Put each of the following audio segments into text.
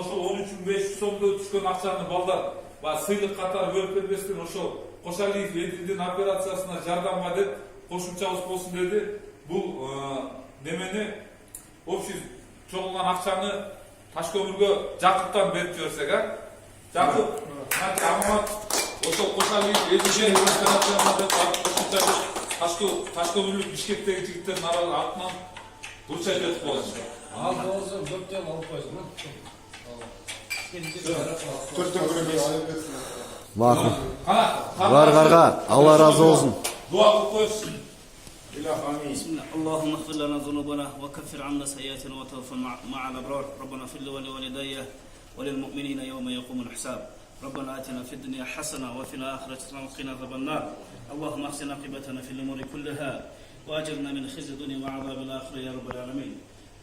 ошол 13.500 сомдо түшкөн акчаны балдар сыйлык катары бөлүп бербестен ошол Кошалиев Эдилдин операциясына жардамга деп кошумчабыз болсун деди. Бул немени общий чогулган акчаны Ташкөмүргө Жакыптан берип жиберсек, Жакып, Амамат ошол Кошалиев Эдилдин операциясына деп кошумча Ташкөмүрлүк Бишкектеги жигиттердин атынан бурча берип болот. Ал болсо көптөн алып койсун. Var karga, Allah razı olsun. Dua kılıp koysun. Bismillah. Allahümme ighfir lana zunubana ve keffir anna sayyiatina ve tawaffana ma'al abrar. Rabbana ighfir li ve liwalidayya ve lil mu'minina yawma yaqumul hisab. Rabbana atina fid dunya hasana ve fil akhirati hasana ve qina azaban nar. Allahumma ahsin aqibatana fil umuri kullaha ve ajirna min khizyi dunya ve azabil akhirah ya rabbal alamin.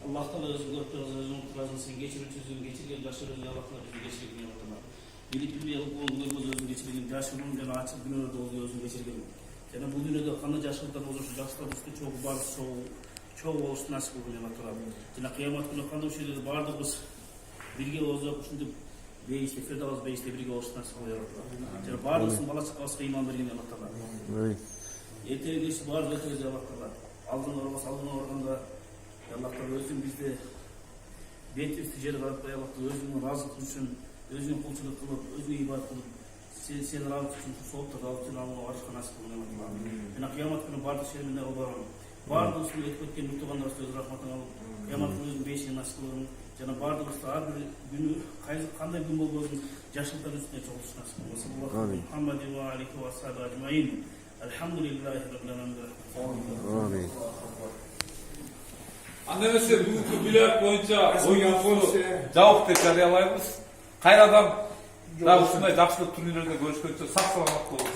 Allah Teala özünü görüp özünün turazını sen geçirip geçirgen yaşırın ya Allah'la bizi geçirgen ya Allah. Bilip bilmeye olduğumuz özünü geçirgen yaşırın jana açık günördө olduğu özünü geçirgen. Jana bu dünýede kандай жакшылыктар болушу, жакшылар үстү чогуу бар чогуу болушту насип кылгын Алла Таала. Жана кыямат күнү кандай ушул бардыгыбыз бирге болсок ушинтип бейиште Фирдавс бейиште бирге болушту насип кылгын Алла Таала. Жана бардыгыбыздын бала чакабызга ыйман берген Алла Таала. Эртең кеч бардыгы өтөбүз Алла Таала. Алдыңа барганда Алла Таала өзүң бизди бетибизди жер каратпай Алла Таала өзүңүн ыраазылыгы үчүн өзүңө кулчулук кылып, өзүңө ибадат кылып, сени ыраазы үчүн сооптор алып алууга барышка насип кылгын Алла Таала. Жана кыямат күнү бардык шеримине барам. Бардыгыбыздын өтүп кеткен муктугандарыбызды өз рахматыңа алып, кыямат күнү өзүң бейишине насип кылгын. Жана бардыгыбызды ар бир күнү кандай күн болбосун жакшылыктар үстүнө чогулуш насип кылгын. Саллаллаху Мухаммади ва алейхи ва сахби ажмаин. Алхамдулиллахи раббил аламин. Amin. Анда эмесе бүгүнкү билет боюнча оюнубузду жабык деп жарыялайбыз. Кайрадан дагы ушундай жакшылык турнирлерде көрүшкөнчө сак саламат болуңуз.